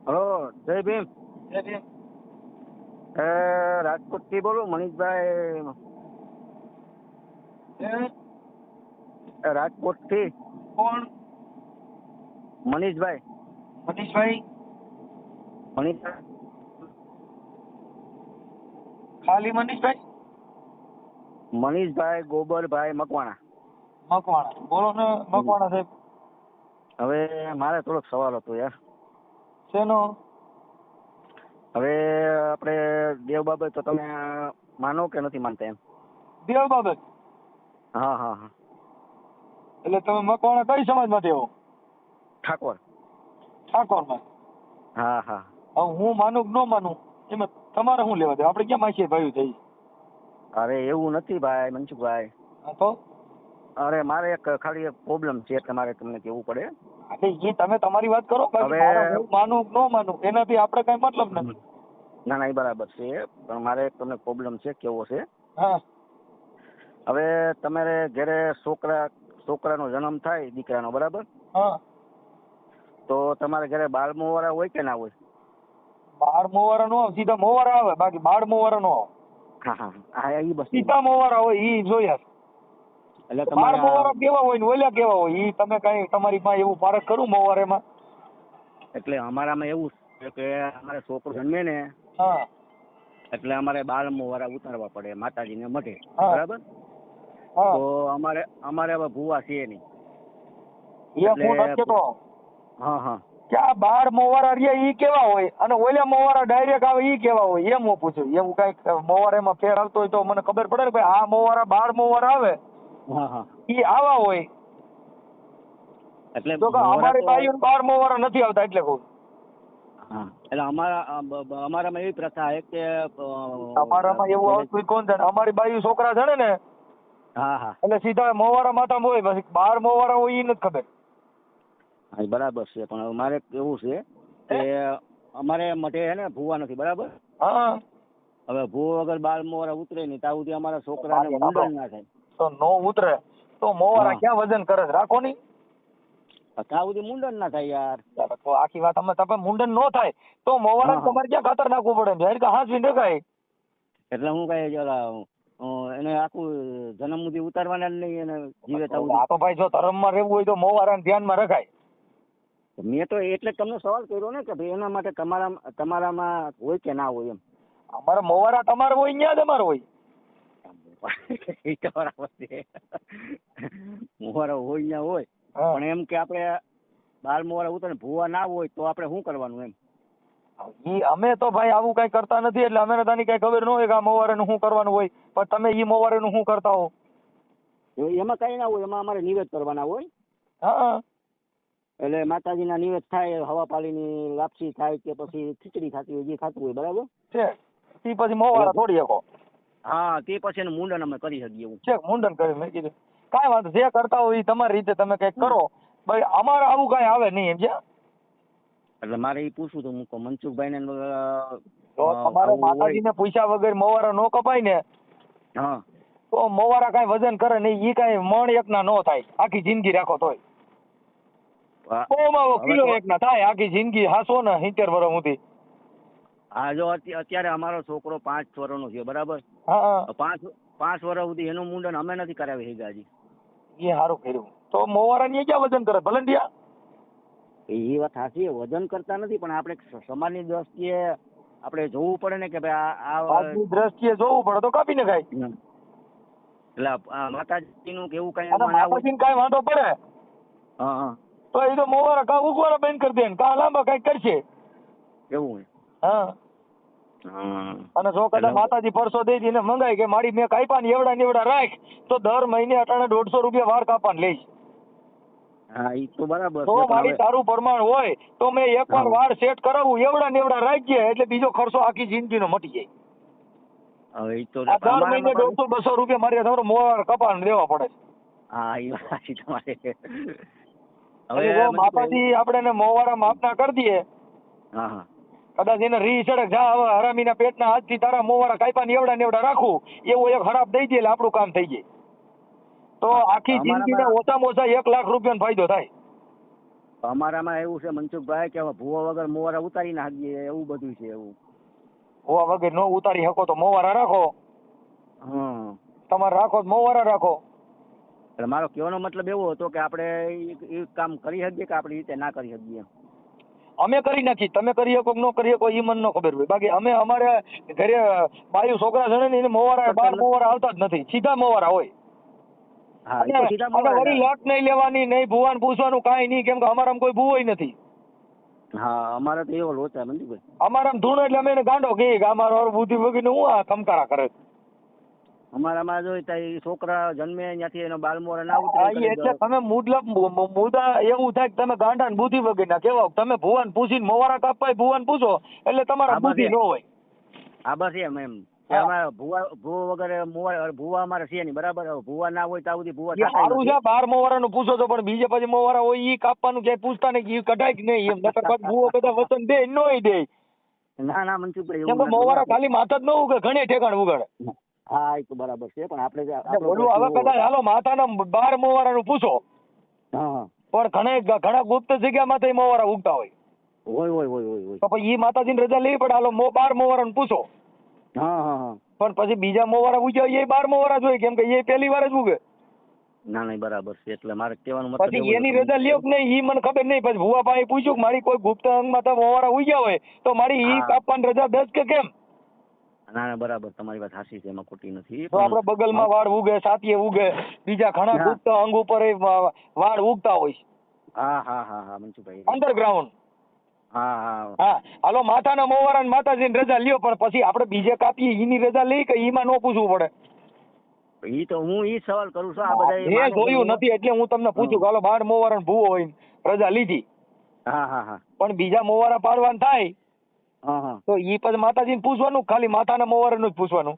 Hello, જય ભીમ. જય ભીમ. રાજકોટ થી બોલું, મનીષભાઈ. રાજકોટ થી કોણ? મનીષભાઈ. મનીષભાઈ? મનીષભાઈ ખાલી મનીષભાઈ? મનીષભાઈ ગોબરભાઈ મકવાણા. મકવાણા બોલો ને. મકવાણા સાહેબ. હવે મારે થોડોક સવાલ હતો યાર. શેનો? હવે આપણે દેવ બાબત તો તમે માનો કે નથી માનતા એમ? દેવ બાબત? હા હા હા. એટલે તમે મકવાણા કઈ સમાજમાંથી આવો? ઠાકોર. ઠાકોરમાં? હા હા. હવે હું માનું કે ન માનું એમાં તમારે શું લેવા દે? આપણે ક્યાં માસીએ ભાઈ થઈ? અરે એવું નથી ભાઈ મનસુખભાઈ. હા તો? અરે મારે એક ખાલી એક પ્રોબ્લેમ છે એટલે મારે તમને કહેવું પડે. એટલે એ તમે તમારી વાત કરો. બાકી હવે મારે હું માનું કે ન માનું એનાથી આપણે કઈ મતલબ નથી. ના ના, એ બરાબર છે, પણ મારે એક તમને પ્રોબ્લેમ છે, કેવો છે. હા. હવે તમારે ઘરે છોકરાનો જન્મ થાય, દીકરાનો, બરાબર? હા. તો તમારે ઘરે બાળ મોવારા હોય કે ના હોય? બાળ મોવારા નો આવે, સીધા મોવારા આવે, બાકી બાળ મોવારા નો આવે. હા હા હા, એ બસ. સીધા મોવારા હોય ઈ જોયા. એટલે બાળ તમારા મોવારા કેવા હોય ને ઓલા કેવા હોય ઈ તમે કઈ તમારી પાસે એવું ફરક કરું મોવારેમાં? એટલે અમારામાં એવું છે કે અમારે છોકરો જન્મે ને હા. એટલે અમારે બાળ મોવારા ઉતારવા પડે માતાજીને મઢે, હા. બરાબર? હા. તો અમારે હવે ભૂવા છે નહીં. એ હું નથી કેતો હા હા. કે આ બાળ મોવારા રહ્યા ઈ કેવા હોય અને ઓલા મોવારા ડાયરેક્ટ આવે ઈ કેવા હોય એમ હું પૂછું. એવું કઈક મોવારામાં ફેર આવતો હોય તો મને ખબર પડે ને ભાઈ આ મોવારા બાળ મોવારા આવે હા હા. ઈ આવા હોય. એટલે તો કે અમારી બાઈ બાળ મોવારા નથી આવતા એટલે કહું. હા, એટલે અમારામાં એવી પ્રથા છે કે અમારામાં એવું આવતું કોણ જાણે? અમારી બાઈ છોકરા જાણે ને હા હા એટલે સીધા મોવારા માથામાં હોય, પછી બાળ મોવારા હોય ઈ નથી ખબર. હા, બરાબર છે, પણ મારે એવું છે કે અમારે મઢે હે ને ભૂવા નથી, બરાબર? હા. હવે ભૂવો વગર બાળ મોવારા ઉતરે નહીં ત્યાં સુધી અમારા છોકરાને મુંડન ના થાય. તો નો ઉતરે તો મોવારા હા. ક્યાં વજન કરે? રાખો ની. ત્યાં સુધી મુંડન ના થાય યાર. તો આખી વાત અમે તમે મુંડન નો થાય તો મોવારા હા હા. તમારે ક્યાં ખાતર નાખવું પડે? જાહેર કે હાથ વિંડે કાય એટલે હું કઈ એને આખું જન્મ સુધી ઉતારવાના જ નહીં, એને જીવે ત્યાં સુધી. આ તો ભાઈ જો ધર્મમાં રહેવું હોય તો મોવારાને ધ્યાનમાં રખાય. મેં તો એટલે જ તમને સવાલ કર્યો ને કે ભાઈ એના માટે તમારામાં હોય કે ના હોય એમ. અમારે મોવારા તમારે હોય ન્યા જ અમારે હોય. એ તો બરાબર છે, મોવારા હોય ત્યાં હોય, હા. પણ એમ કે આપણે બાળ મોવારા ઉતરે ભૂવા ના હોય તો આપણે શું કરવાનું એમ? ઈ અમે તો ભાઈ આવું કઈ કરતા નથી એટલે અમે તાની કઈ ખબર ન હોય કે આ મોવારેનું શું કરવાનું હોય, પણ તમે ઈ મોવારેનું શું કરતા હો? એમાં કઈ ના હોય, એમાં અમારે નિવેદ કરવાના હોય. હા. એટલે માતાજીના નિવેદ થાય, હવાપાલીની લાપસી થાય કે પછી ખીચડી ખાતી હોય, જે ખાતું હોય, બરાબર છે. ઈ પછી મોવારા થોડી શકો. હા, તે પછી એનું મુંડન અમે કરી શકીએ એવું છે. મુંડન કરી મેં કીધું કાંઈ વાંધો, જે કરતા હોય ઈ તમારી રીતે તમે કઈક કરો. ભાઈ અમારે આવું કઈ આવે નહીં, એમ છે. એટલે મારે એ પૂછવું હતું, હું મનસુખભાઈ ને જો તમારે માતાજીને પૂછ્યા વગર મોવારા નો કપાય ને હા તો મોવારા કઈ વજન કરે નહીં. ઈ કઈ મણ એકના નો થાય આખી જિંદગી રાખો તોય. બહુમાં કિલો એકના થાય આખી જિંદગી, 70 વર્ષ સુધી. હા, જો અત્યારે અમારો છોકરો 5 વર્ષનો છે, બરાબર? હા. 5 વર્ષ સુધી એનું મુંડન અમે નથી કરાવી શક્યા હજી. એ સારું કર્યું. તો મોવારા ની ક્યાં વજન કરે ભલંડિયા? એ વાત સાચી, વજન કરતા નથી, પણ આપણે સમાજની દ્રષ્ટિએ આપણે જોવું પડે ને કે ભાઈ આજની દ્રષ્ટિએ જોવું પડે તો કાપી નખાય. એટલે માતાજીનું કેવું કઈ માતાજીને કાંઈ વાંધો પડે હા હા તો એ તો મોવારા કા ઉગવારા બંધ કરી દે, કા લાંબા કઈક કરશે. એવું હા. હા. અને જો કદાચ માતાજી પરસો દઈ દઈને મંગાય કે મારી મેં કાપ્યા ને એવડા ને એવડા રાખ, તો દર મહિને 150 રૂપિયા વાર કાપવાને લઈશ. હા, એ તો બરાબર તો છે, મારી તારું પ્રમાણ હોય તો મેં એકવાર વાર સેટ કરાવું, એવડા ને એવડા રાખીએ એટલે બીજો ખર્ચો આખી જિંદગીનો મટી જાય. હવે તો દર મહિને 150-200 રૂપિયા મારે તમારો મોવાર કપાણ દેવા પડે. હા, એ વાત તમારે. હવે માતાજી આપણે મોવારા માપના કરી દઈએ. હા હા. કદાચ એને રી સડક જા હવે હરામીના પેટના હાથથી તારા મોવારા કાપ્યા ને એવડા રાખું, એવો એક હરાપ દઈ દે એટલે આપણું કામ થઈ જાય. તો આખી જિંદગીને ઓછામાં ઓછા 1 લાખ રૂપિયાનો ફાયદો થાય. અમારામાં એવું છે મનસુખભાઈ કે હવે ભૂવા વગર મોવારા ઉતારી નાખીએ એવું બધું છે એવું. ભૂવા વગર નો ઉતારી શકો તો મોવારા રાખો. હા તમારે રાખો તો મોવારા રાખો. એટલે મારો કહેવાનો મતલબ એવો હતો કે આપણે એ કામ કરી શકીએ કે આપણી રીતે ના કરી શકીએ. અમે કરી નાખી, તમે કરી શકો કે ન કરી શકો એ મને ન ખબર હોય. બાકી અમે અમારે ઘરે બાયું છોકરા જણે ને એને મોવારા 12 મોવારા આવતા જ નથી, સીધા મોવારા હોય. હા એ તો સીધા અને મોવારા વળી જ આવે. લોટ નહીં લેવાની, નહીં ભુવાને પૂછવાનું કાંઈ નહીં, કેમ કે અમારામાં કોઈ ભુવોય નથી. હા અમારે તો એવો લોચા મનસુખભાઈ. અમારામાં ધૂણ એટલે અમે એને ગાંડો કહીએ કે અમારો બુદ્ધિ વગીને હું આ કમકારા કરે. અમારામાં જો ત્યાં છોકરા જન્મે ત્યાંથી એનો બાલ મોરા ના હા, ઉતરે એટલે તમે મુદ્દા એવું થાય કે તમે ગાંડા ને બુદ્ધિ વગરના કેવા, તમે ભુવાને પૂછીને મોવારા કાપવા ભુવાને પૂછો એટલે તમારા બુદ્ધિ ન હોય. હા બસ એમ એમ કે અમારે ભૂવા વગર મોવારા ભૂવા અમારે છે નહીં બરાબર. હવે ભૂવા ના હોય ત્યાં સુધી ભૂવા એ થતા સારું છે 12 મોવારાનું પૂછો છો, પણ બીજે પછી મોવારા હોય ઈ કાપવાનું ક્યાંય પૂછતા નહીં કે ઈ કઢાય કે નહીં એમ. નકર પછી ભુવો બધા વચન દે નોય દે. ના ના મનસુખભાઈ કેમ એવું કે નથી મોવારા બરાબર. ખાલી માથા જ ન ઉગે, ઘણે ઠેકાણ ઉગાડે. હા એ તો બરાબર છે પણ આપણે જે બોલું હવે કદાચ હાલો માથાના 12 મોવારાનું પૂછો, હા પણ ઘણા ગુપ્ત જગ્યામાં મોવારા ઉગતા હોય. હોય હોય હોય હોય હોય. તો પછી ઈ માતાજીની રજા લેવી પડે. હાલો 12 મોવારાનું પૂછો, હા હા હા. પણ પછી બીજા મોવારા ઉગ્યા એ 12 મોવારા જ હોય, કેમ કે એ પહેલી વાર જ ઉગે. ના નહીં બરાબર છે એટલે મારે કહેવાનું મતલબ પછી એની રજા લ્યો કે નહીં ઈ મને ખબર નહીં. પછી ભુવા પાસે પૂછ્યું કે મારી કોઈ ગુપ્ત અંગમાં તો મોવારા ઉગ્યા હોય તો મારી ઈ કાપવાની રજા 10 કે કેમ? ના ના બરાબર તમારી વાત સાચી છે, એમાં ખોટી નથી. તો આપણે બગલમાં વાળ ઉગે, સાતીએ ઉગે, બીજા ઘણા ગુપ્ત અંગ ઉપર વાળ ઉગતા હોય છે. હા હા હા હા મનસુખભાઈ. અંડરગ્રાઉન્ડ. હા હા હા હાલો માથાના મોવારા ને માતાજીની રજા લ્યો, પણ પછી આપણે બીજે કાપીએ ઈની રજા લઈ કે ઈમાં ન પૂછવું પડે? ઈ તો હું ઈ સવાલ કરું છું. આ બધા મેં જોયું નથી એટલે હું તમને પૂછું. હાલો 12 મોવારા ભૂવો હોય રજા લીધી, હા હા હા પણ બીજા મોવારા પાડવાના થાય હા હા. તો ઈ પછી માતાજીને પૂછવાનું, ખાલી માથાના મોવારાનું જ પૂછવાનું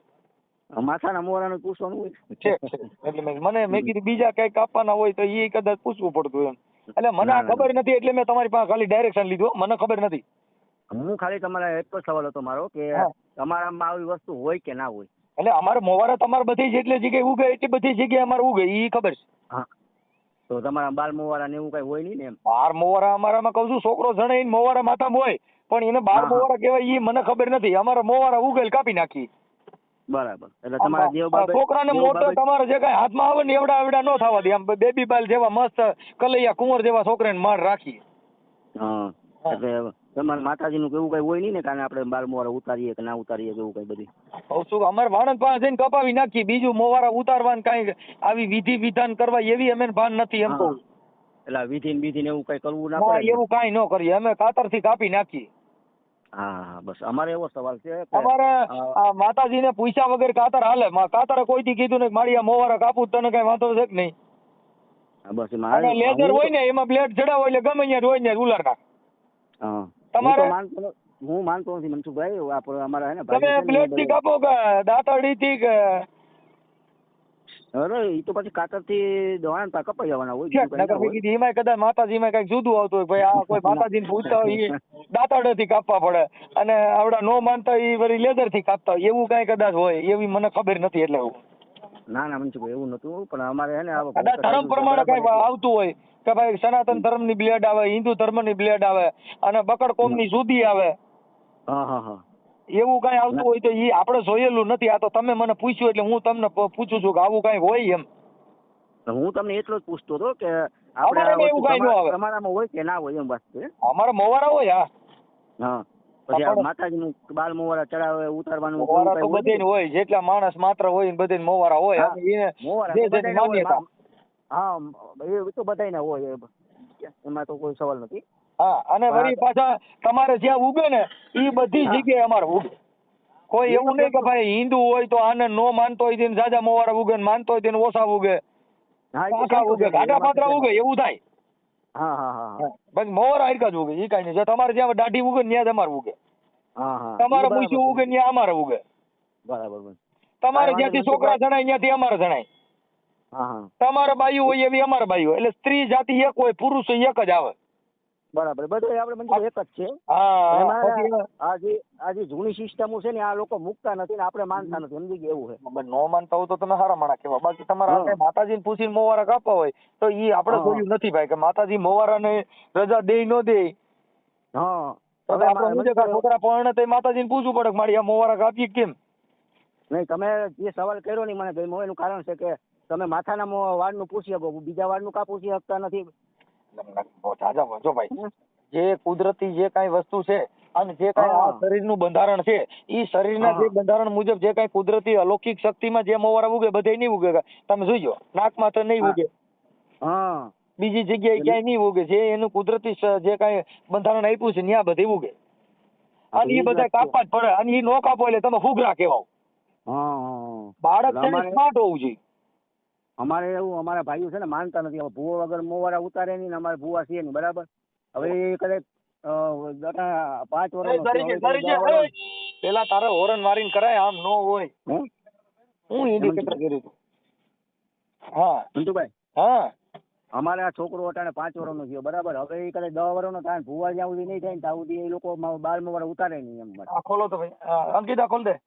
માથાના મોરાનું પૂછવાનું હોય છે. એટલે મેં કીધું બીજા કઈ કાપવાના હોય તો ઈ કદાચ પૂછવું પડતું એમ. એટલે મને આ ખબર નથી એટલે મેં તમારી પાસે ખાલી ડાયરેક્શન લીધું, મને ખબર નથી. હું ખાલી તમારા એક જ સવાલ હતો મારો કે તમારામાં આવી વસ્તુ હોય કે ના હોય. એટલે અમારે મોવારા તમારે બધી જેટલી જગ્યાએ ઉગે એટલી બધી જગ્યાએ અમારે ઉગે ઈ ખબર છે. હા તો તમારા બાલ મોવારા ને એવું કઈ હોય નહીં ને એમ? 12 મોવારા અમારામાં કહું છું, છોકરો જણે મોવારા માથામાં હોય પણ એને 12 મોવારા કહેવાય ઈ મને ખબર નથી. અમારા મોવારા ઉગેલ કાપી નાખી બરાબર. એટલે તમારા દેવ છોકરાને મોટો તમારે જે કઈ હાથમાં આવે ને એવડા એવડા ન થવા દે. આમ બેબી બાલ જેવા મસ્ત કલૈયા કુંવર જેવા છોકરાને માર રાખી. હા એટલે તમારા માતાજીનું કેવું કઈ હોય નહીં ને કારણ આપણે બાલ મોવારા ઉતારીએ કે ના ઉતારીએ કેવું કઈ બધી? કહું છું અમારે વાણંદ પાસે જઈને કપાવી નાખી, બીજું મોવારા ઉતારવાનું કઈ આવી વિધિ વિધાન કરવા એવી અમે ભાન નથી એમ કહું. એટલે વિધિ ને એવું કઈ કરવું ના ના પડે? એવું કઈ ન કરીએ અમે, કાતરથી કાપી નાખીએ. હા હા બસ અમારે એવો સવાલ છે. અમારે આ માતાજીને પૂછ્યા વગર કાતર હાલે. કાતરે કોઈથી કીધું નહીં મારી આ મોવારા કાપું તને કઈ વાંધો છે કે નહીં? બસ અને લેઝર હોય ને એમાં બ્લેડ ચડાવો એટલે ગમે ત્યાં હોય ને ઉલાર નાખ. હા તમારે હું માનતો નથી મનસુખભાઈ. અમારા હે ને તમે બ્લેડ થી કાપો કે દાંતરડી થી કે? અરે એ તો પછી કાતર થી દવાના કપાઈ જવાના હોય. એમાં કદાચ માતાજીમાં કઈક જુદું આવતું હોય, ભાઈ આ કોઈ માતાજીને પૂછતા હોય દાંતરડે થી કાપવા પડે અને આવડા નો માનતા હોય વળી લેઝર થી કાપતા હોય એવું કઈ કદાચ હોય, એવી મને ખબર નથી. એટલે ના ના મનસુખભાઈ એવું નતું, પણ અમારે હે ને કદાચ ધર્મ પ્રમાણે કઈ આવતું હોય કે ભાઈ સનાતન ધર્મ ની બ્લેડ આવે, હિન્દુ ધર્મ ની બ્લેડ આવે અને બકડ કોમ ની સુધી આવે. હા હા હા એવું કઈ આવતું હોય તો ઈ આપણે જોયેલું નથી. આ તો તમે મને પૂછ્યું એટલે હું તમને પૂછું છું કે આવું કઈ હોય એમ. હું તમને એટલો જ પૂછતો હતો કે અમારે એવું કઈ ન આવે. તમારામાં હોય કે ના હોય એમ વાત છે. અમારે મોવારા હોય. હા પછી માતાજીનું બાલ મોવારા ચડાવે ઉતારવાનું મોવારા તો બધેને હોય, જેટલા માણસ માત્ર હોય બધેને મોવારા હોય. હા એ તો બધાયને હોય, એમાં તો કોઈ સવાલ નથી. હા અને વળી પાછા તમારે જ્યાં ઉગે ને એ બધી જગ્યાએ અમારે ઉગે. કોઈ એવું નહીં કે ભાઈ હિન્દુ હોય તો આને નો માનતો હોય તેને જાજા મોવારા ઉગે, માનતો હોય તેને ઓછા ઉગે, ગાડા પાત્રા ઉગે એવું થાય. હા હા હા બાકી મોવારા હરકા જ ઉગે. એ કઈ નહીં. જો તમારે જ્યાં દાઢી ઉગે ત્યાં જ અમારે ઉગે. હા હા તમારે પૂછ્યું ઉગે ત્યાં અમારે ઉગે. બરાબર. તમારે જ્યાંથી છોકરા જણાય ત્યાંથી અમારે જણાય. હા હા તમારે બાયું હોય એવી અમારે બાયું. એટલે સ્ત્રી જાતિ એક હોય, પુરુષ એક જ આવે. બરાબર બધું આપણે મંજુભાઈ એક જ છે. હા એમાં પછી આ જે જૂની સિસ્ટમો છે ને આ લોકો મૂકતા નથી ને આપણે માનતા નથી, સમજી ગયા એવું છે. નો માનતા હોય તો તમે સારા માણા કહેવા. બાકી તમારા હા. હાથે માતાજીને પૂછીને મોવારા કાપવા હોય તો ઈ આપણે હા. જોયું નથી ભાઈ કે માતાજી મોવારાને રજા દે ન દે. હા તો હવે આપણે શું છે કે છોકરા પરણે તો માતાજીને પૂછવું પડે કે મારી આ મોવારા કાપીએ કેમ. નહીં, તમે જે સવાલ કર્યો ને મને ગમ્યો. એનું કારણ છે કે તમે માથાના વાળનું પૂછી શકો, બીજા વાળનું કા પૂછી શકતા નથી. જો ભાઈ જે કુદરતી જે કાંઈ વસ્તુ છે અને જે કાંઈ આ હા. શરીરનું બંધારણ છે ઈ શરીરના જે હા. બંધારણ મુજબ જે કાંઈ કુદરતી અલૌકિક શક્તિમાં જે મોવારા ઉગે બધે નહીં ઉગે. તમે જોઈજો નાકમાં તો નહીં હા. ઉગે, હા બીજી જગ્યાએ ક્યાંય નહીં ઉગે. જે એનું કુદરતી જે કાંઈ બંધારણ આપ્યું છે ત્યાં બધે ઉગે. અને એ બધા કાપવા જ પડે. અને એ નો કાપો એટલે તમે ફુગરા કહેવાઓ. હા બાળક છે ને સ્માર્ટ હોવું જોઈએ. અમારે એવું, અમારા ભાઈઓ છે ને માનતા નથી. હવે ભૂવો વગર મોવારા ઉતારે નહીં ને અમારે ભૂવા છે નહીં, બરાબર. હવે એ કદાચ 5 વર્ષ પેલા તારે હોરન મારીને કરાય, આમ નો હોય. હું ઇન્ડિકેટર કર્યું હતું. હા મંટુભાઈ, હા અમારે આ છોકરો અટાણે 5 વર્ષનો થયો, બરાબર. હવે એ કદાચ 10 વર્ષનો થાય, ભૂવા જ્યાં સુધી નહીં થાય ને ત્યાં સુધી એ લોકો 12 મોવારા ઉતારે નહીં એમ. આ ખોલો તો ભાઈ. અંકિતા ખોલ દે.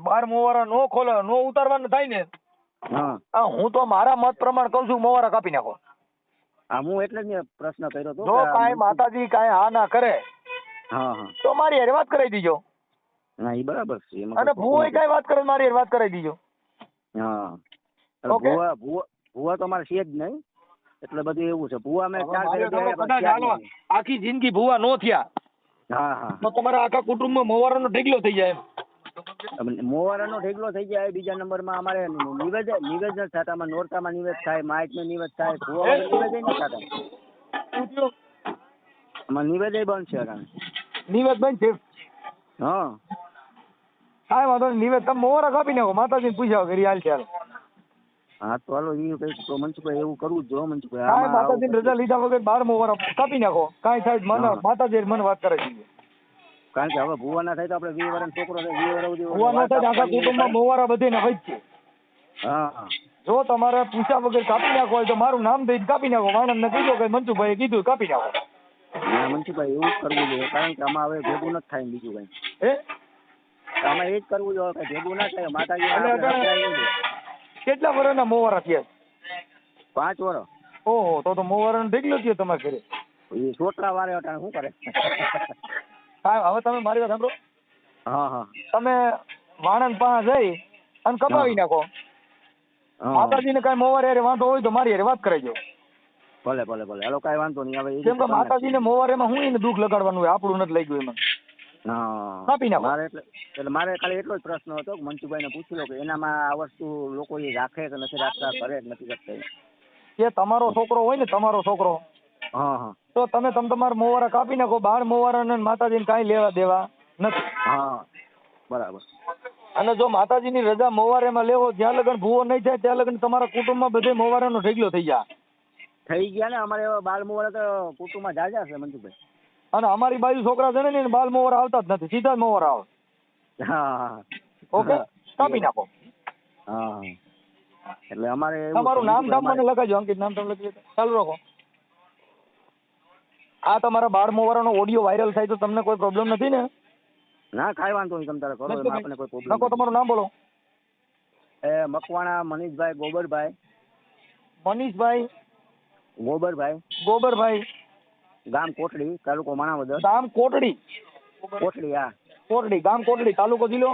12 મોવારા નો ખોલે, નો ઉતારવાનું થાય ને. હા હું તો મારા મત પ્રમાણે કહું છું મોવારા કાપી નાખો. હા હું એટલે જ મેં પ્રશ્ન કર્યો હતો. જો કાંઈ માતાજી કાંઈ હા ના કરે હા હા તો મારી હારે વાત કરાવી દીજો. હા એ બરાબર છે. અને ભૂવો કાંઈ વાત કરે મારી હારે વાત કરાવી દીજો. હા ઓકે. ભૂવા તો અમારે છે જ નહીં, એટલે બધું એવું છે. ભૂવા અમે આખી જિંદગી ભૂવા નો થયા. હા હા તો તમારા આખા કુટુંબમાં મોવારાનો ઢગલો થઈ જાય એમ. મોવારાનો ઢેગલો થઈ જાય. બીજા નંબરમાં અમારે નિવેદ નથી થતા. અમારે નોરતામાં નિવેદ થાય, માઇકમાં નિવેદ થાય. ભૂવા વગર નિવેદ નથી થતા. અમારે નિવેદ બંધ છે અટાણે. નિવેદ બંધ છે. હા કાંઈ વાંધો નહીં. નિવેદ તમે મોવારા કાપી નાખો, માતાજીને પૂછ્યા કરી હાલ ચાલ. હા તો હાલો એ કઈક તો મનસુખભાઈ એવું કરવું જ જો. કાંઈ મનસુખભાઈ માતાજીની રજા લીધા વગર 12 મોવારા કાપી નાખો. કાંઈ સાહેબ મને માતાજી મને વાત કરે છે. કારણ કે હવે ભૂવા ના થાય તો આપણે 20 વર્ષનો છોકરો થાય, 20 વર્ષ સુધી ભૂવા નો થાય આખા કુટુંબમાં મોવારા બધેને વચ્ચે. હા જો તમારે પૂછ્યા વગર કાપી નાખો હોય તો મારું નામ દઈને કાપી નાખો. વાણંદને કીધું કે મનસુખભાઈએ કીધું કાપી નાખો. ના મનસુખભાઈ એવું જ કરવું જોઈએ. કારણ કે આમાં હવે ભેગું નથી થાય બીજું કઈ. હે આમાં એ જ કરવું જોઈએ કે ભેગું ના થાય. માતાજી કેટલા વર્ષના મોવારા થયા? 5 વર્ષ. ઓહો, તો મોવારાનો ઢગલો થયો તમારા ઘરે. એ છોકરા વારે અટાણે શું કરે? હા હવે તમે મારી વાત સાંભળો. હા હા તમે વાણંદ પાસે જઈ અને કપાવી નાખો. માતાજીને કાંઈ મોવારે હારે વાંધો હોય તો મારી હારે વાત કરાવજો. ભલે ભલે ભલે હાલો કાંઈ વાંધો નહીં. હવે કેમ કે માતાજીને મોવારેમાં હું એને દુઃખ લગાડવાનું હોય, આપણું નથી લાગ્યું એમાં. હા કાપી નાખો. મારે એટલે મારે ખાલી એટલો જ પ્રશ્ન હતો કે મનસુખભાઈને પૂછી લો કે એનામાં આ વસ્તુ લોકો એ રાખે કે નથી રાખતા, કરે કે નથી કરતા. એ તમારો છોકરો હોય ને, તમારો છોકરો, હા હા તો તમે તમારા મોવારા કાપી નાખો. 12 મોવારાને માતાજીને કાંઈ લેવા દેવા નથી. હા બરાબર. અને જો માતાજીની રજા મોવારેમાં લેવો, જ્યાં લગન ભૂવો નહીં થાય ત્યાં લગન તમારા કુટુંબમાં બધે મોવારાનો ઢગલો થઈ જાય. થઈ ગયા ને અમારે એવા બાલ મોવારા તો કુટુંબમાં જાજા છે મનસુખભાઈ. અને અમારી બાજુ છોકરા છે ને બાલ મોવારા આવતા જ નથી, સીધા જ મોવારા આવે. હા ઓકે, કાપી નાખો. હા એટલે અમારે તમારું નામ ધામ મને લખાજો. અંકિત નામ ધામ લખી ચાલુ રાખો. આ તમારા 12 મોવારાનો ઓડિયો વાયરલ થાય તો તમને કોઈ પ્રોબ્લેમ નથી ને? ના કાંઈ વાંધો નહીં. તમે તારે કરો એમાં આપણે કોઈ પ્રોબ્લેમ નાખો. તમારું નામ બોલો. મકવાણા મનીષભાઈ ગોબરભાઈ. મનીષભાઈ ગોબરભાઈ, ગામ કોટડી, તાલુકો માણાવદર. ગામ કોટડી. કોટડી હા કોટડી, ગામ કોટડી, તાલુકો જિલ્લો?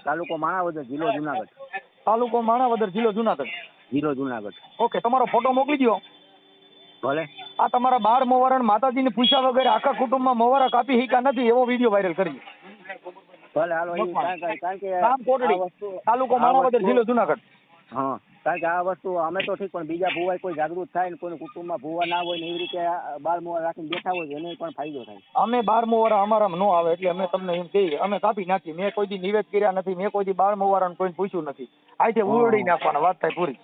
તાલુકો માણાવદર, જિલ્લો જુનાગઢ. તાલુકો માણાવદર, જિલ્લો જુનાગઢ. જિલ્લો જુનાગઢ. ઓકે, તમારો ફોટો મોકલી દો. ભલે. આ તમારા 12 મોવારા માતાજીને પૂછ્યા વગર આખા કુટુંબમાં મોવારા કાપી શીખા નથી એવો વિડીયો વાયરલ કરી. ભલે હાલો. કારણ કે ગામ કોટડી, તાલુકો માણાવદર, જિલ્લો જુનાગઢ. હા કારણ કે આ વસ્તુ અમે તો ઠીક, પણ બીજા ભૂવા કોઈ જાગૃત થાય ને કોઈના કુટુંબમાં ભૂવા ના હોય ને એવી રીતે 12 મોવારા રાખીને બેઠા હોય એને પણ ફાયદો થાય. અમે 12 મોવારા અમારામાં ન આવે એટલે અમે તમને એમ કહીએ અમે કાપી નાખીએ. મેં કોઈ દી નિવેદ કર્યા નથી, મેં કોઈ દી 12 મોવારાને કોઈને પૂછ્યું નથી. આજે ઉરડી નાખવાના, વાત થાય પૂરી.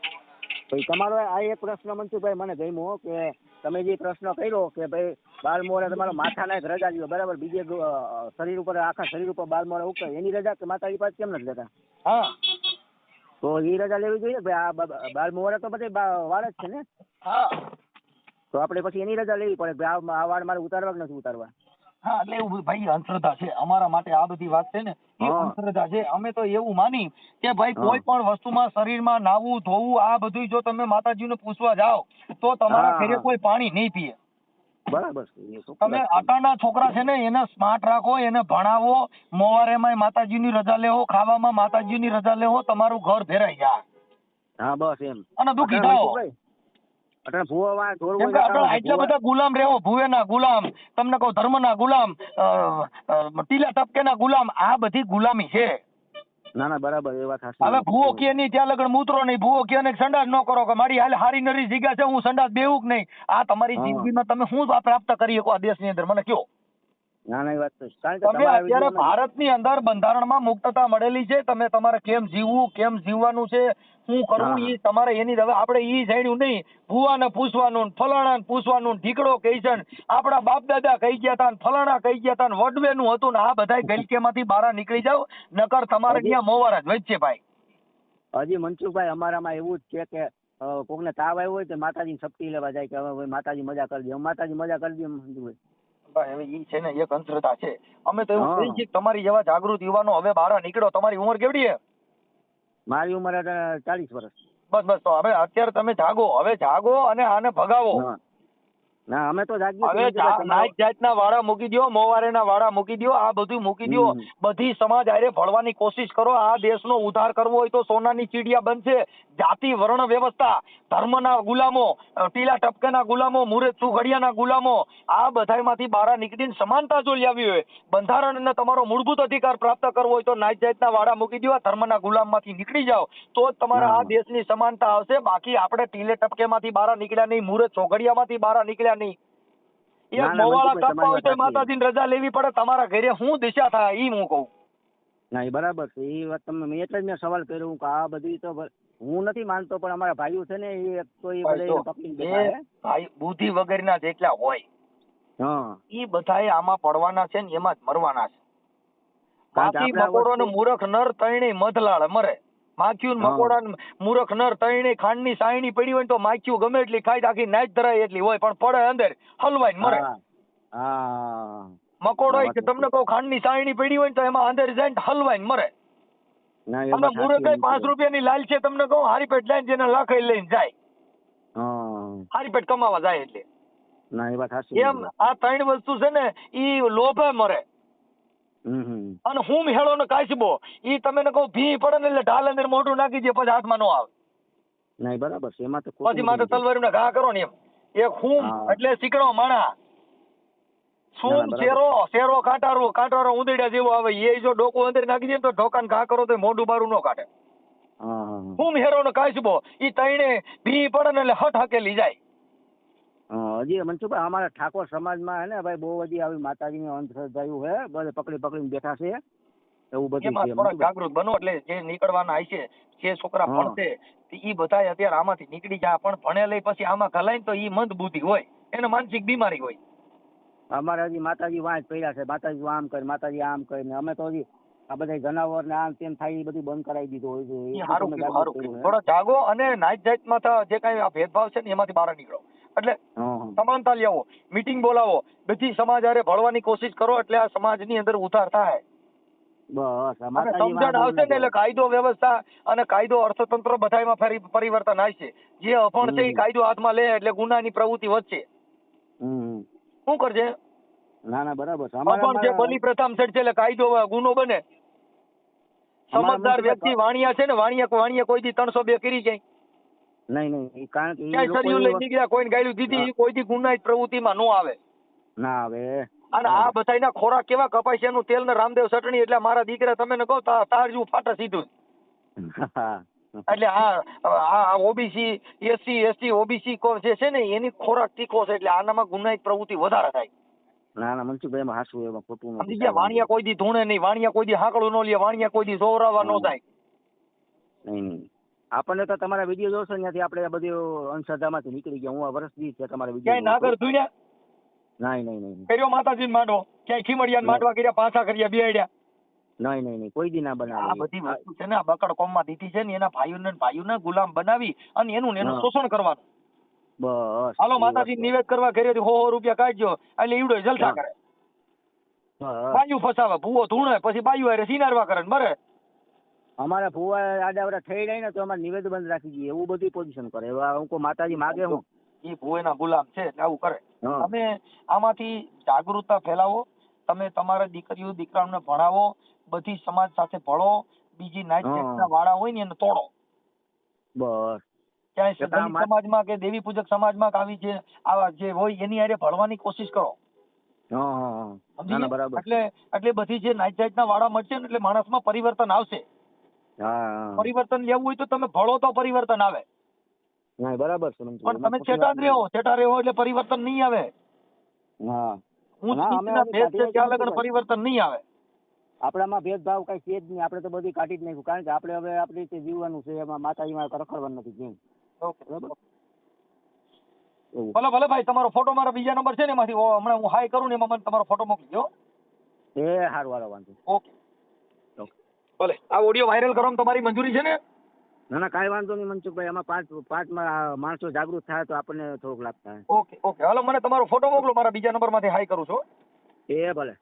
ભાઈ તમારો આ એક પ્રશ્ન મનસુખભાઈ મને ગમ્યો કે તમે જે પ્રશ્ન કર્યો કે ભાઈ 12 મોવારા તમારો માથાના એક રજા લ્યો, બરાબર. બીજે શરીર ઉપર, આખા શરીર ઉપર 12 મોવારા ઉગતા એની રજા કે માતાજી પાસે કેમ નથી લેતા? હા તો એ રજા લેવી જોઈએ ભાઈ. આ 12 મોવારા તો બધે વાળ જ છે ને? હા તો આપણે પછી એની રજા લેવી પડે કે આ વાળ મારે ઉતારવા કે નથી ઉતારવા. હા એટલે એવું ભાઈ અંધશ્રદ્ધા છે અમારા માટે આ બધી વાત છે ને એ હા. અંધશ્રદ્ધા છે. અમે તો એવું માની કે ભાઈ હા. કોઈ પણ વસ્તુમાં શરીરમાં નાવું ધોવું આ બધું જો તમે માતાજીને પૂછવા જાઓ તો તમારા હા, ઘરે હા. કોઈ પાણી નહીં પીએ. બરાબર છે એ ચોખ્ખી તમે વાત છે. આટાના છોકરા છે ને એને સ્માર્ટ રાખો, એને ભણાવો, મોવારેમાં માતાજીની રજા લેવો, ખાવામાં માતાજીની રજા લેવો, તમારું ઘર ભેરાઈ જાય હા બસ એમ. અને દુઃખી અટાણે થાઓ. મનસુખભાઈ, અટાણે ભૂવા વાળા ઢોર કેમ હોય કે જતા હોય આપણા છે, એટલા ભૂવા. બધા ગુલામ રહેવો, ભુવેના ગુલામ, તમને કહું ધર્મના ગુલામ, ટીલા ટપકેના ગુલામ, આ બધી ગુલામી છે. ના ના બરાબર એ વાત સાચી. હવે ભૂવો કે નહીં ત્યાં લગન મૂતરો નહીં, ભૂવો કે નહીં સંડાસ ન કરો કે મારી હાલ હારી નરી જગ્યા છે હું સંડાસ બેવું કે નહીં. આ તમારી હા. જિંદગીમાં તમે શું પ્રાપ્ત કરી શકો આ દેશની અંદર મને કહો. ના ના એ વાત તો છે. કારણ કે તમે તમારા અત્યારે વિડીયોમાં ભારતની અંદર બંધારણમાં મુક્તતા મળેલી છે. તમે તમારે કેમ જીવવું, કેમ જીવવાનું છે, શું કરવું, હા. ઈ તમારે એની હવે આપણે ઈ જાણ્યું નહીં. ભુવાને પૂછવાનું, ફલાણાને પૂછવાનું, ઢીકડો કહી છે ને આપણા બાપ દાદા કહી ગયા હતા, ફલાણા કહી ગયા હતા, વડવેનું હતું ને આ બધાય ગલકેમાંથી બહાર નીકળી જાવ, નકર તમારે હજી- ત્યાં મોવાર જ વચ્ચે ભાઈ. હજી મનસુખભાઈ અમારામાં એવું જ છે કે કોકને તાવ આવ્યો હોય તો માતાજી સપટી લેવા જાય કે હવે ભાઈ માતાજી મજા કરી દે, માતાજી મજા કરી દે મનસુખભાઈ. ભાઈ હવે ઈ છે ને એક અંધશ્રદ્ધા છે. અમે તો એવું હા. કહીએ છીએ કે તમારી જેવા જાગૃત યુવાનો હવે બહાર નીકળો. તમારી ઉંમર કેવડી છે? મારી ઉંમર 40 વર્ષ. બસ બસ તો હવે અત્યારે તમે જાગો, હવે જાગો અને આને ભગાવો. હા. ના અમે તો જાગીએ હવે છીએ મનસુખભાઈ, નાઈટ જાતના વાળા મૂકી દ્યો, મોવારેના વાળા મૂકી દ્યો, આ બધું મૂકી દ્યો. બધી સમાજ આરે ભળવાની કોશિશ કરો. આ દેશનો ઉદ્ધાર કરવો હોય તો સોનાની ચીડિયા બનશે. જાતિ વર્ણ વ્યવસ્થા, ધર્મના ગુલામો, ટીલા ટપકાના ગુલામો, મુરત સુઘડિયાના ગુલામો, આ બધાયમાંથી બહાર નીકળીને સમાનતા જો લાવી હોય, બંધારણને તમારો મૂળભૂત અધિકાર પ્રાપ્ત કરવો હોય તો નાઈટ જાતના વાળા મૂકી દ્યો, ધર્મના ગુલામમાંથી નીકળી જાઓ તો જ તમારા આ દેશની સમાનતા આવશે. બાકી આપણે ટીલે ટપકેમાંથી બહાર નીકળ્યા નહીં, મુરત ચોઘડિયામાંથી બહાર નીકળ્યા નહીં. એક ના, ના, મોવાળા મનસુખભાઈ, કાપવા હોય તો તમારી વાત માતાજીની રજા લેવી પડે. તમારા ઘરે શું દિશા થાય ઈ હું કહું. ના એ બરાબર છે એ વાત. તમે મેં એટલે જ મેં સવાલ કર્યો કે આ બધી તો હું નથી માનતો પણ અમારા ભાઈઓ છે ને એ એક તો એ બધા પકડીને બેઠા છે. ભાઈ બુદ્ધિ વગરના જેટલા હોય હા. ઈ બધાએ આમાં પડવાના છે ને એમાં જ મરવાના છે. કારણ કે માખી આપણે આ મકોડો ને વસ્તુ- મૂરખ નર તૈણે મધલાળ મરે. માખ્યું ને હા. મકોડા ને મૂરખ નર તૈણે ખાંડની સાયણી પડી હોય ને તો માખ્યું ગમે એટલી ખાઈ આખી નાચ ધરાય એટલી હોય પણ પડે અંદર હલવાઈ મરે. હા. હા. મકોડો આ વાત કે તમને કહું ખાંડની સાયણી પડી હોય ને તો એમાં અંદર જઈને હલવાઈ મરે. ના એ અને વાત મૂરખ સાચી 5 રૂપિયાની લાલ છે તમને કહું હારી પેટ લઈને જેને લાખાઈ લઈને જાય. હા. હારી પેટ કમાવા જાય એટલે. ના એ વાત સાચી. એમ આ ત્રણ વસ્તુ છે ને ઈ લોભે મરે. અને હું હેળો ને કાચબો ઈ તમે કહો ભી પડે ને એટલે ઢાલ અંદર મોઢું નાખી દે પછી હાથમાં નો આવે. ના એ બરાબર છે એમાં તો પછી માથે તલવારીને ઘા કરો ને એમ. એક હું હા. એટલે શીકણો માણા. શું બરાબર. શેરો કાંટારો ઉંદરડા જેવો આવે એ જો ડોકું અંદર નાખી દે ને તો ઢોકાને ઘા કરો તો મોઢું બારું નો કાઢે. હા. હા. હું હેરો ને કાચબો ઈ તઈને ભી પડે ને એટલે હટ હકેલી જાય. હજી મનસુખભાઈ અમારા ઠાકોર સમાજમાં હે ને ભાઈ બહુ બધી આવી માતાજીની અંધશ્રદ્ધાયું હે બધે પકડીને બેઠા છે એવું બધું એમાં છે થોડા મનસુખભાઈ. જાગૃત બનો એટલે જે નીકળવાના હશે જે છોકરા હા. ભણશે ઈ બધા અત્યારે આમાંથી નીકળી જાય પણ ભણે લઈ પછી આમાં ઘલાય ને તો ઈ મંદ બુદ્ધિ હોય એને માનસિક બીમારી હોય. અમારે હજી માતાજી વાંચ પડ્યા છે, માતાજી આમ કરે, માતાજી આમ કરે ને અમે તો હજી આ બધા જનાવર ને આમ તેમ થાય એ બધું બંધ કરાવી દીધું હોય છે. ઈ સારું કીધું. થોડો જાગો અને નાઈટ જાતમાં જે કઈ આ ભેદભાવ છે ને એમાંથી બહાર નીકળો. એટલે સમાનતા લેવો, મીટિંગ બોલાવો, બધી સમાજ હારે ભળવાની કોશિશ કરો એટલે આ સમાજની અંદર ઉધાર થાય. બસ અને સમજણ આવશે ને એટલે કાયદો વ્યવસ્થા અને કાયદો અર્થતંત્ર બધામાં ફરી પરિવર્તન આવશે. જે અભણ છે એ કાયદો હાથમાં લે એટલે ગુનાની પ્રવૃત્તિ વધશે. શું કરશે? ના ના બરાબર છે. અભણ છે બલી પ્રથમ છે એટલે કાયદો ગુનો બને. સમજદાર વ્યક્તિ વાણિયા છે ને વાણિયા કોઈ દી 302 કરી જાય નહીં કારણ કે ક્યાંય સરિયું લઈ નીકળ્યા કોઈને ગાયલું દીધી કોઈ દી ગુનાહિત પ્રવૃત્તિમાં નો આવે. ના આવે. અને આ બધાના ખોરાક કેવા કપાય છે એનું તેલ ને રામદેવ ચટણી એટલે મારા દીકરા તમે ને કહો તાર જેવું ફાટા સીધું. એટલે આ ઓબીસી એસસી એસટી ઓબીસી જે છે ને એની ખોરાક તીખો છે એટલે આનામાં ગુનાહિત પ્રવૃત્તિ વધારે થાય. ના ના મનસુખભાઈ એમાં હાસું એમાં ખોટું સમજી ગયા? વાણિયા કોઈ દી ધૂણે નહીં, વાણિયા કોઈ દી હાકડું નો લે, વાણિયા કોઈ દી જોરાવા નો થાય. નહીં આપણને તો તમારા વિડીયો જોશો ત્યાંથી આપણે આ બધી અંધશ્રદ્ધામાંથી નીકળી ગયા. હું આ વર્ષથી છે તમારા વિડીયો. ક્યાંય નાગર ધૂણ્યા નહીં કર્યો માતાજીને માંડવો, ક્યાંય ખીમડિયાને માંડવા કર્યા, પાછા કર્યા, બેડ્યા? નહીં કોઈ દી ના બનાવે. આ બધી વસ્તુ છે ને આ બકડ કોમમાં દીધી છે ને એના ભાઈઓને ગુલામ બનાવી અને એનું શોષણ કરવાનું. બસ હાલો એ માતાજી વસ્તુ. નિવેદ કરવા ઘરેથી 100 રૂપિયા કાઢજો એટલે ઈવડો જલસા હા. કરે. બસ. બાયું ફસાવે, ભૂવો ધૂણે, પછી બાયું હારે સિનારવા કરે ને મરે. અમારે ફુવા આડાવડા થઈ જાય ને તો અમારે નિવેદ બંધ રાખી દઈએ એવું બધી પોઝિશન કરે. હવે હું કહું માતાજી માગે હું. એ ભૂવેના ગુલામ છે એટલે આવું કરે. હા. તમે આમાંથી જાગૃતતા ફેલાવો, તમે તમારા દીકરીઓ દીકરાઓને ભણાવો, બધી સમાજ સાથે ભળો, બીજી નાત હા. જાતના વાળા હોય ને એને તોડો. બસ. ક્યાંય તો કામ દલિત સમાજમાં કે દેવી પૂજક સમાજમાં કે આવી જે આવા જે હોય એની હારે ભળવાની કોશિશ કરો. હા હા હા. ના સમજી ના ગયા? બરાબર. એટલે બધી જે નાત જાતના વાળા મળશે ને એટલે માણસમાં પરિવર્તન આવશે. હા હા. પરિવર્તન લેવું હોય તો તમે ભળો તો પરિવર્તન આવે. ના બરાબર છે મનસુખભાઈ, પણ એમાં તમે ખોટી વાત છેટા રહ્યો એટલે પરિવર્તન નહીં આવે. નથી. હા. ઊંચ ના, અમે નીચના હજી ભેદ કાઢી છે ત્યાં નાખ્યું લગન મનસુખભાઈ. પરિવર્તન નહીં આવે. આપણામાં ભેદભાવ કઈ છે જ નહીં. આપણે તો બધી કાઢી જ નાખ્યું કારણ કે આપણે હવે આપણી રીતે જીવવાનું છે. એમાં માતાજીમાં રખડવાનું નથી જીવ. ઓકે. બરાબર. એવું. ભલે ભલે ભાઈ, તમારો ફોટો મારા બીજા નંબર છે ને એમાંથી હમણાં હું હાઈ કરું ને એમાં મને તમારો ફોટો મોકલજો. એ સારું હાલો વાંધો. ઓકે. ભલે. આ ઓડિયો વાયરલ કરવામાં તમારી મંજૂરી છે ને? ના ના કાંઈ વાંધો નહીં મનસુખભાઈ. આમાં પાંચ માણસો જાગૃત થાય તો આપણને થોડોક લાભ થાય. Okay okay. હાલો મને તમારો ફોટો મોકલો, મારા બીજા નંબરમાંથી હાઈ કરું છું. એ ભલે.